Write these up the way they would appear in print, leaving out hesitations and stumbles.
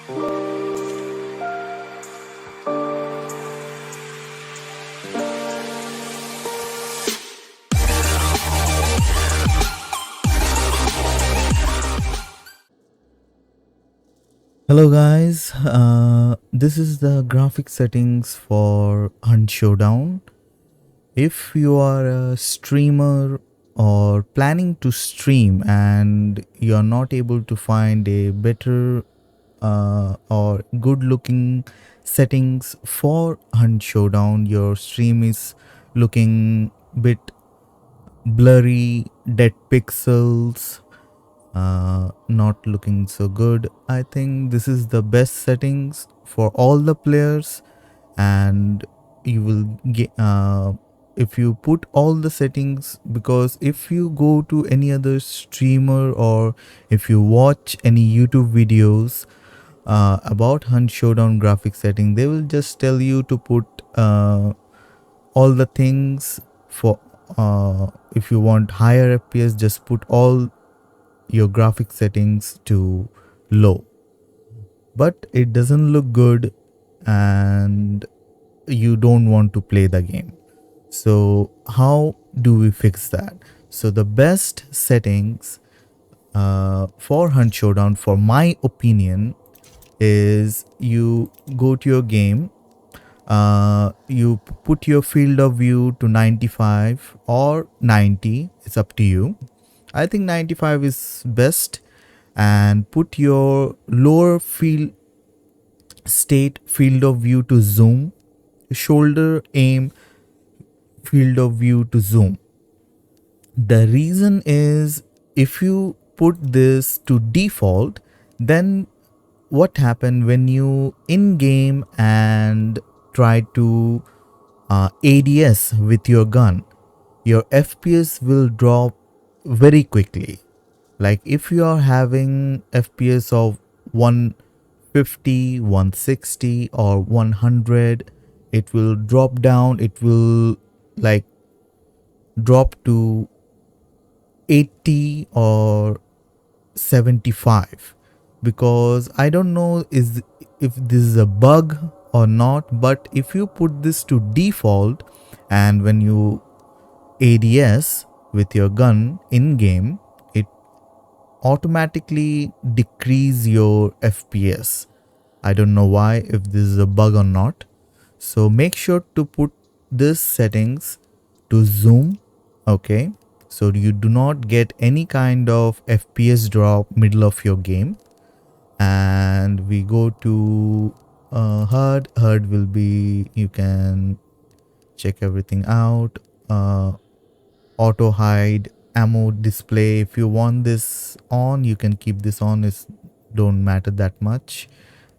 Hello guys, this is the graphic settings for Hunt Showdown. If you are a streamer or planning to stream and you are not able to find a better or good looking settings for Hunt Showdown, your stream is looking bit blurry, dead pixels, not looking so good. I think this is the best settings for all the players, and you will get if you put all the settings, because if you go to any other streamer or if you watch any YouTube videos about Hunt Showdown graphic setting, they will just tell you to put all the things for if you want higher FPS, just put all your graphic settings to low, but it doesn't look good and you don't want to play the game. So how do we fix that? So the best settings for Hunt Showdown, for my opinion, is you go to your game, you put your field of view to 95 or 90, it's up to you. I think 95 is best, and put your lower field of view to zoom, shoulder aim field of view to zoom. The reason is, if you put this to default, then what happen when you in game and try to ADS with your gun, your FPS will drop very quickly. Like if you are having FPS of 150, 160 or 100, it will drop down, it will like drop to 80 or 75, because I don't know if this is a bug or not, but if you put this to default and when you ADS with your gun in game, it automatically decrease your FPS. I don't know why, if this is a bug or not. So make sure to put this settings to zoom, okay, so you do not get any kind of FPS drop middle of your game. And we go to HUD will be, you can check everything out, auto hide, ammo display. If you want this on, you can keep this on, it don't matter that much.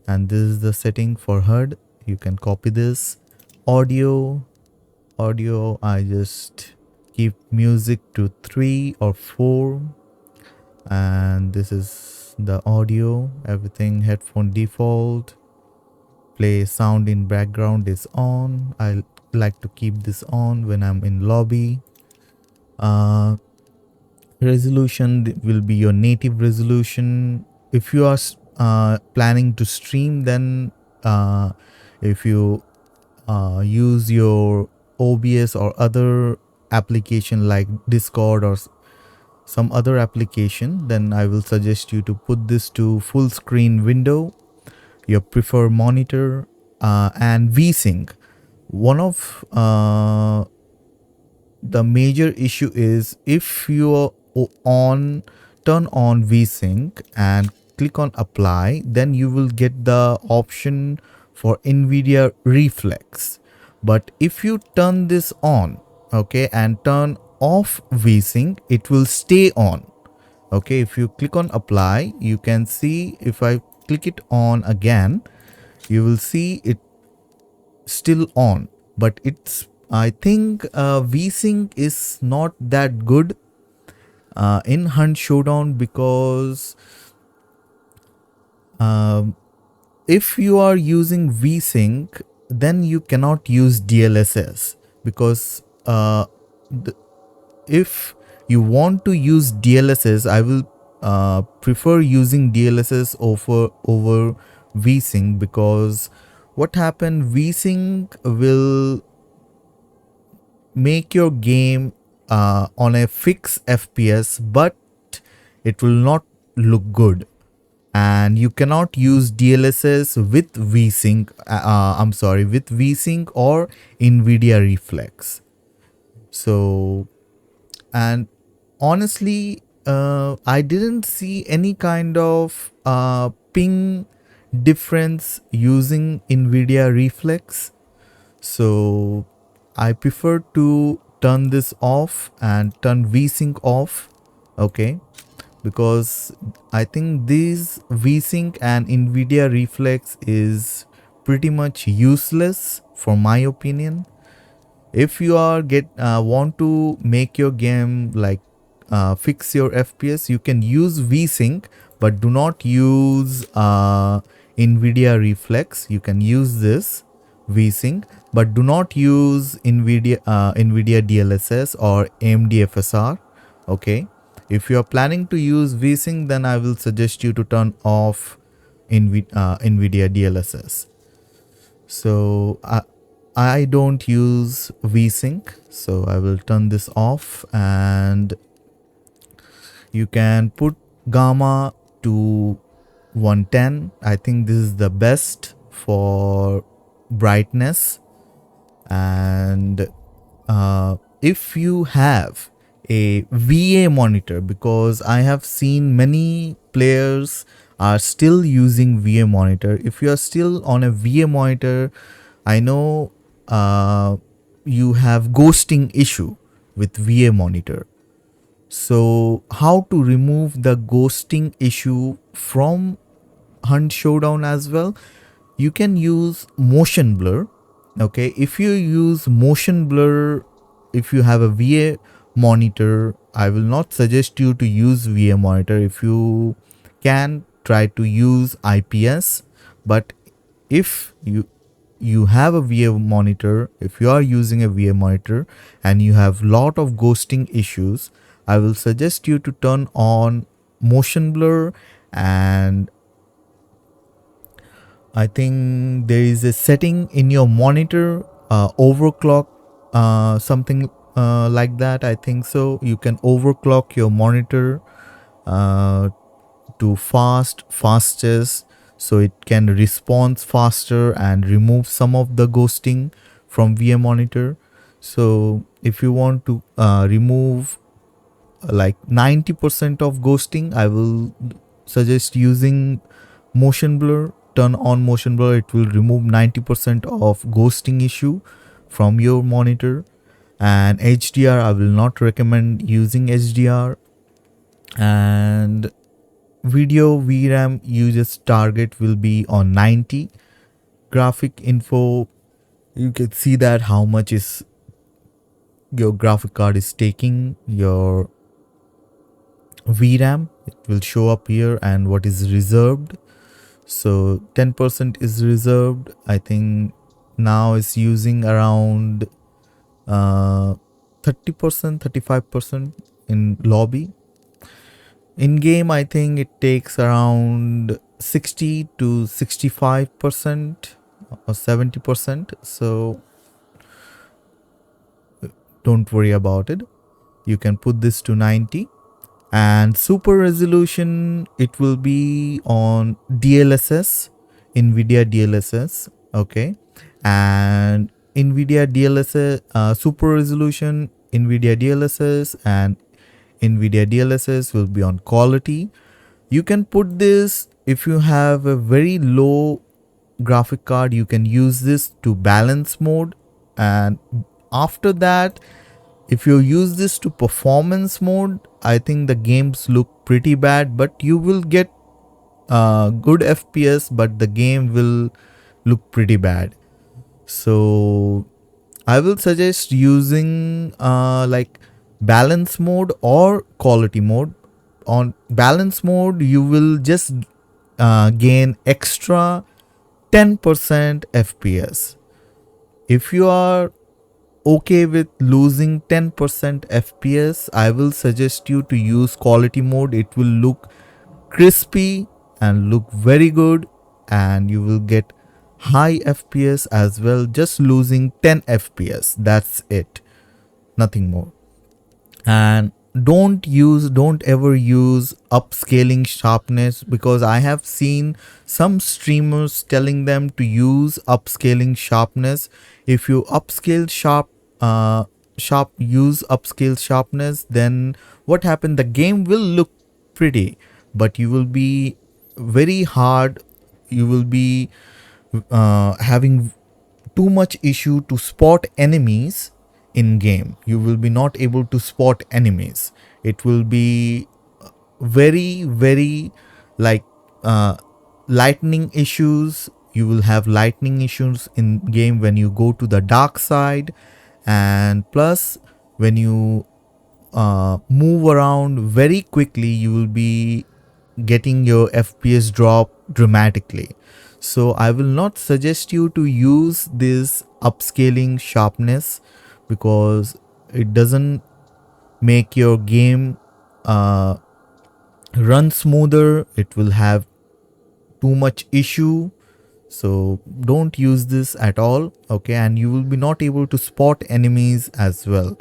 And this is the setting for HUD, you can copy this. Audio, I just keep music to 3 or 4, and this is the audio, everything headphone default. Play sound in background is on, I like to keep this on when I'm in lobby. Resolution will be your native resolution. If you are planning to stream, then if you use your OBS or other application like Discord or some other application, then I will suggest you to put this to full screen window, your preferred monitor, and VSync. One of the major issue is, if you turn on VSync and click on apply, then you will get the option for NVIDIA Reflex. But if you turn this on, okay, and turn off VSync, it will stay on. Okay, if you click on apply, you can see, if I click it on again, you will see it still on, but it's, I think VSync is not that good in Hunt Showdown, because if you are using VSync, then you cannot use DLSS, because if you want to use DLSS, I will prefer using DLSS over VSync, because what happened, VSync will make your game on a fixed FPS, but it will not look good. And you cannot use DLSS with VSync. With VSync or NVIDIA Reflex. So, and honestly, I didn't see any kind of ping difference using NVIDIA Reflex. So I prefer to turn this off and turn VSync off. Okay, because I think this VSync and NVIDIA Reflex is pretty much useless for my opinion. If you are want to make your game like fix your FPS, you can use VSync, but do not use NVIDIA Reflex. You can use this VSync, but do not use NVIDIA DLSS or AMD FSR. Okay, if you are planning to use VSync, then I will suggest you to turn off NVIDIA DLSS. So I don't use VSync, so I will turn this off, and you can put gamma to 110. I think this is the best for brightness. And if you have a VA monitor, because I have seen many players are still using VA monitor. If you are still on a VA monitor, I know you have ghosting issue with VA monitor. So how to remove the ghosting issue from Hunt Showdown as well? You can use motion blur. Okay, if you use motion blur, if you have a VA monitor, I will not suggest you to use VA monitor. If you can, try to use IPS. But if you have a VA monitor, if you are using a VA monitor and you have lot of ghosting issues, I will suggest you to turn on motion blur. And I think there is a setting in your monitor, overclock, something like that. I think so. You can overclock your monitor to fastest, so it can respond faster and remove some of the ghosting from VA monitor. So if you want to remove like 90% of ghosting, I will suggest using motion blur. Turn on motion blur, it will remove 90% of ghosting issue from your monitor. And HDR, I will not recommend using HDR. And video VRAM, you just target will be on 90. Graphic info, you can see that how much is your graphic card is taking your VRAM. It will show up here, and what is reserved. So 10% is reserved. I think now it's using around 30%, 35% in lobby. In game, I think it takes around 60 to 65% or 70%. So don't worry about it. You can put this to 90. And super resolution, it will be on DLSS, NVIDIA DLSS. Okay. And NVIDIA DLSS, super resolution, NVIDIA DLSS, and NVIDIA DLSS will be on quality. You can put this, if you have a very low graphic card, you can use this to balance mode. And after that, if you use this to performance mode, I think the games look pretty bad, but you will get good FPS, but the game will look pretty bad. So I will suggest using like balance mode or quality mode. On balance mode, you will just gain extra 10% FPS. If you are okay with losing 10% FPS, I will suggest you to use quality mode. It will look crispy and look very good, and you will get high FPS as well, just losing 10 FPS. That's it, nothing more. And don't ever use upscaling sharpness, because I have seen some streamers telling them to use upscaling sharpness. If you upscale use upscale sharpness, then what happened, the game will look pretty, but you will be very hard, you will be having too much issue to spot enemies in game. You will be not able to spot enemies. It will be very like uh, lightning issues. You will have lightning issues in game when you go to the dark side, and plus when you move around very quickly, you will be getting your FPS drop dramatically. So I will not suggest you to use this upscaling sharpness, because it doesn't make your game uh, run smoother. It will have too much issue. So don't use this at all. Okay, and you will be not able to spot enemies as well.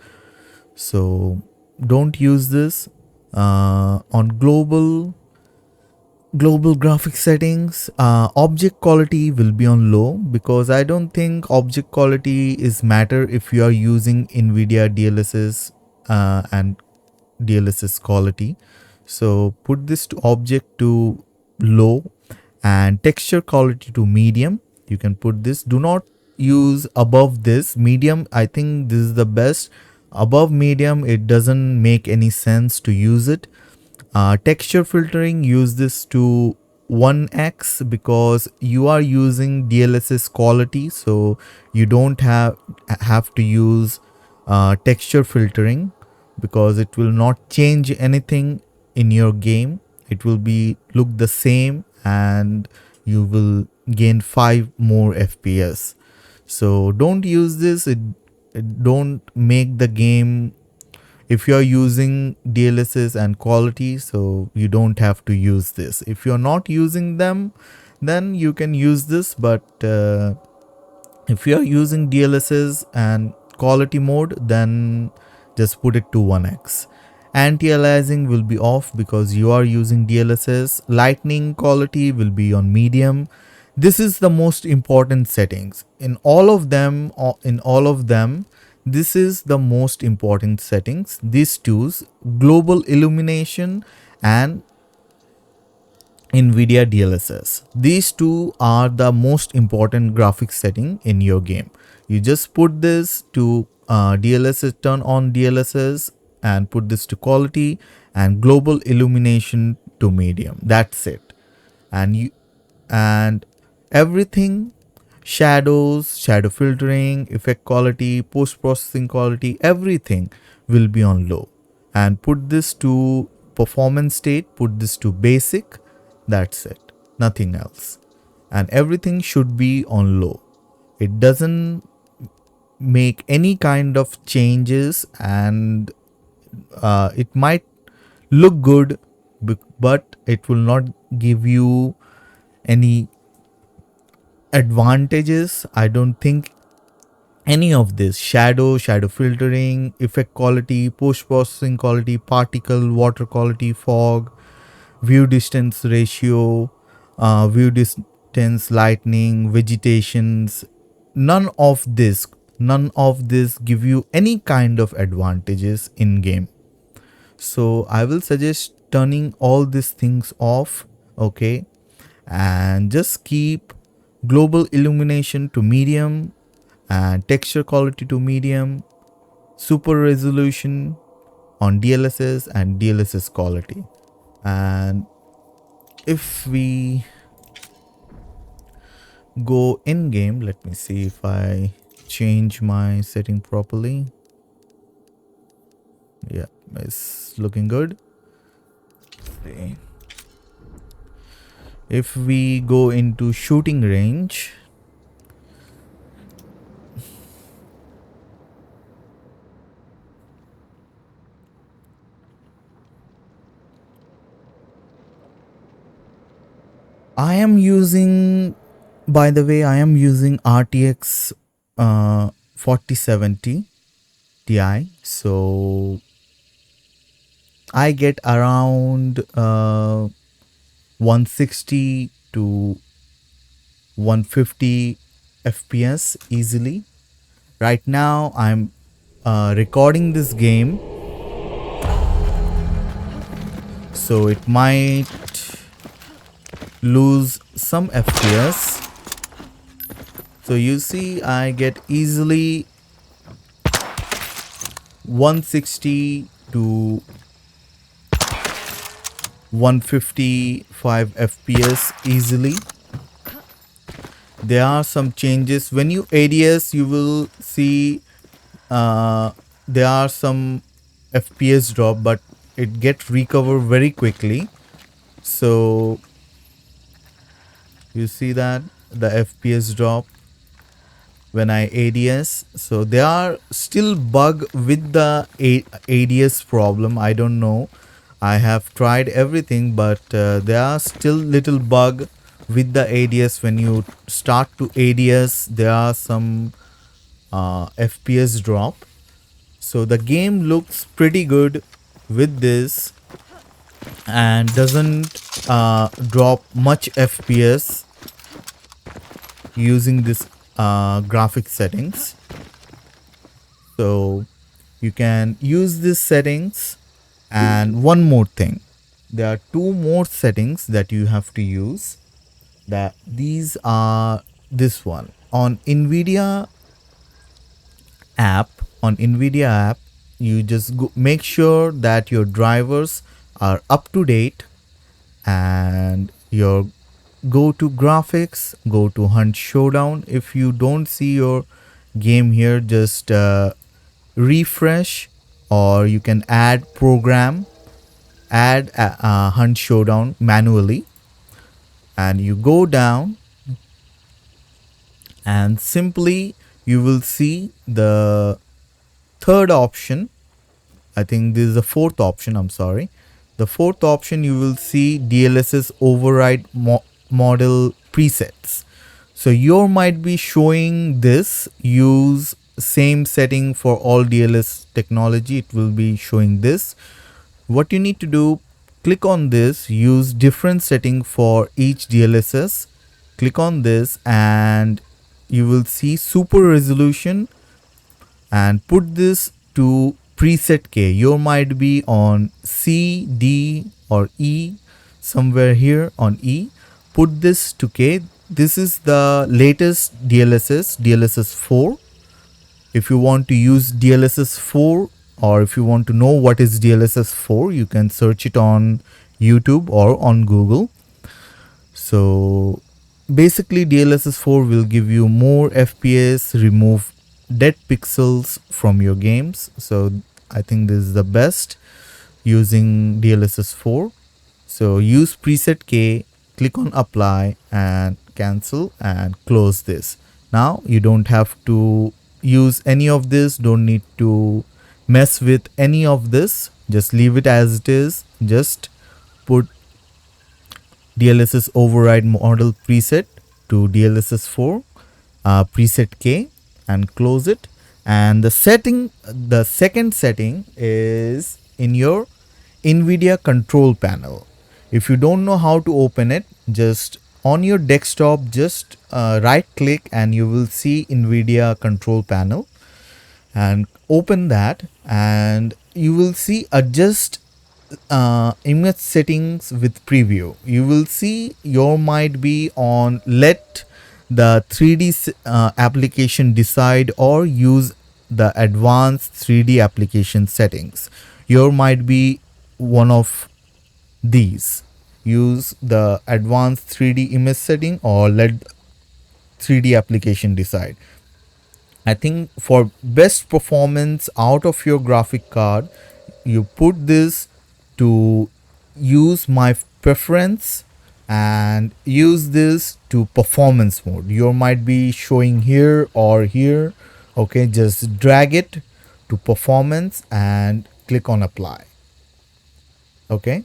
So don't use this. On global graphic settings, object quality will be on low, because I don't think object quality is matter if you are using NVIDIA DLSS and DLSS quality. So put this to object to low, and texture quality to medium. You can put this. Do not use above this. Medium, I think this is the best. Above medium, it doesn't make any sense to use it. Texture filtering, use this to 1x, because you are using DLSS quality, so you don't have to use texture filtering, because it will not change anything in your game. It will be look the same, and you will gain 5 more FPS. So don't use this. It don't make the game, if you're using DLSS and quality, so you don't have to use this. If you're not using them, then you can use this. But if you're using DLSS and quality mode, then just put it to 1x. Anti-aliasing will be off, because you are using DLSS. Lightning quality will be on medium. This is the most important settings in all of them. This is the most important settings. These two's global illumination and NVIDIA DLSS. These two are the most important graphics setting in your game. You just put this to DLSS, turn on DLSS, and put this to quality, and global illumination to medium. That's it. And everything, shadows, shadow filtering, effect quality, post processing quality, everything will be on low. And put this to performance state, put this to basic. That's it, nothing else. And everything should be on low. It doesn't make any kind of changes, and it might look good, but it will not give you any advantages. I don't think any of this shadow filtering, effect quality, post processing quality, particle, water quality, fog, view distance ratio, view distance, lightning, vegetations, none of this give you any kind of advantages in game. So I will suggest turning all these things off. Okay, and just keep global illumination to medium, and texture quality to medium, super resolution on DLSS, and DLSS quality. And if we go in game, let me see if I change my setting properly. Yeah, it's looking good. See. If we go into shooting range, I am using, by the way, I am using RTX 4070 Ti. So I get around 160 to 150 FPS easily. Right now, I'm recording this game, so it might lose some FPS. So you see, I get easily 160 to 155 FPS easily. There are some changes. When you ADS, you will see there are some FPS drop, but it gets recovered very quickly. So you see that the FPS drop when I ADS. So there are still bug with the ADS problem. I don't know. I have tried everything, but there are still little bug with the ADS. When you start to ADS, there are some FPS drop. So the game looks pretty good with this and doesn't drop much FPS using this graphic settings. So you can use these settings. And one more thing, there are two more settings that you have to use. That these are this one on NVIDIA app. On NVIDIA app, you just make sure that your drivers are up to date, and your go to graphics, go to Hunt Showdown. If you don't see your game here, just refresh, or you can add program, add Hunt Showdown manually, and you go down, and simply you will see the third option. I think this is the fourth option. I'm sorry. The fourth option, you will see DLSS override model presets. So your might be showing this. Use same setting for all DLSS technology. It will be showing this. What you need to do, click on this. Use different setting for each DLSS. Click on this, and you will see super resolution, and put this to preset K. You might be on C, D, or E, somewhere here on E. Put this to K. This is the latest DLSS 4. If you want to use DLSS 4, or if you want to know what is DLSS 4, you can search it on YouTube or on Google. So basically DLSS 4 will give you more FPS, remove dead pixels from your games. So I think this is the best using DLSS 4. So use preset K, click on apply and cancel and close this. Now you don't have to use any of this, don't need to mess with any of this, just leave it as it is. Just put DLSS override model preset to DLSS 4 preset K and close it. And the second setting is in your NVIDIA control panel. If you don't know how to open it, just on your desktop, just right click and you will see NVIDIA control panel, and open that, and you will see adjust image settings with preview. You will see your might be on let the 3D application decide, or use the advanced 3D application settings. Your might be one of these. Use the advanced 3D image setting, or let 3D application decide. I think for best performance out of your graphic card, you put this to use my preference and use this to performance mode. You might be showing here or here. Okay, just drag it to performance and click on apply. Okay,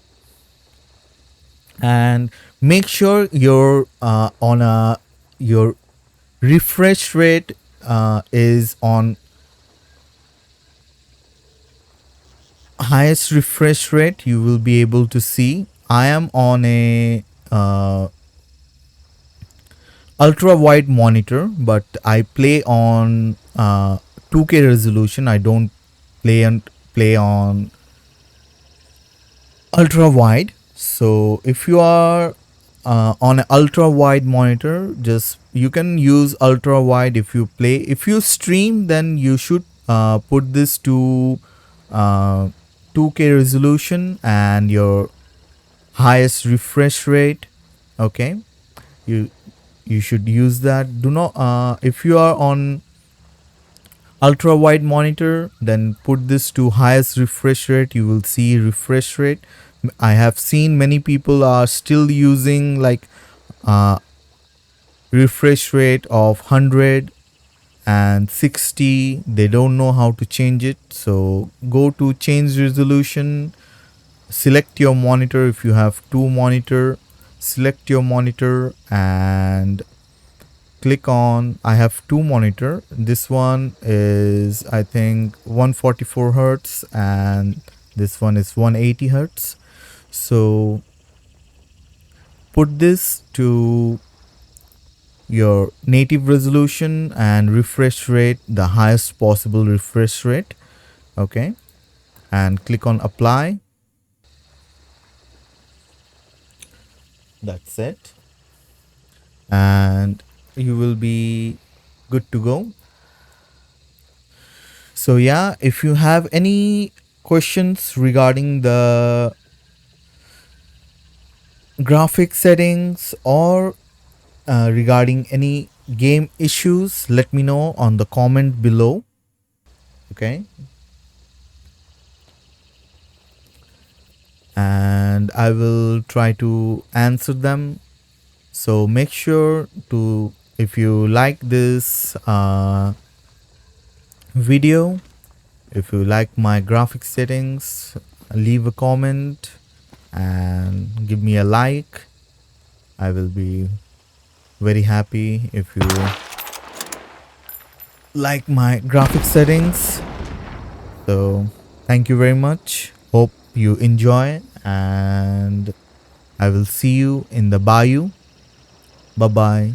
and make sure your refresh rate is on highest refresh rate you will be able to see. I am on a ultra wide monitor, but I play on 2K resolution. I don't play on ultra wide. So if you are on an ultra wide monitor, just you can use ultra wide if you play. If you stream, then you should put this to 2K resolution and your highest refresh rate. Okay, you you should use that. Do not if you are on ultra wide monitor, then put this to highest refresh rate. You will see refresh rate. I have seen many people are still using like uh, refresh rate of 100 and 60. They don't know how to change it. So go to change resolution, select your monitor. If you have two monitor, select your monitor and click on I have two monitor. This one is I think 144 hertz and this one is 180 hertz. So put this to your native resolution and refresh rate the highest possible refresh rate. Okay, and click on apply. That's it, and you will be good to go. So yeah, if you have any questions regarding the graphic settings or regarding any game issues, let me know on the comment below. Okay, and I will try to answer them. So make sure to, if you like this video, if you like my graphic settings, leave a comment and give me a like. I will be very happy if you like my graphic settings. So thank you very much. Hope you enjoy and I will see you in the bayou. Bye bye.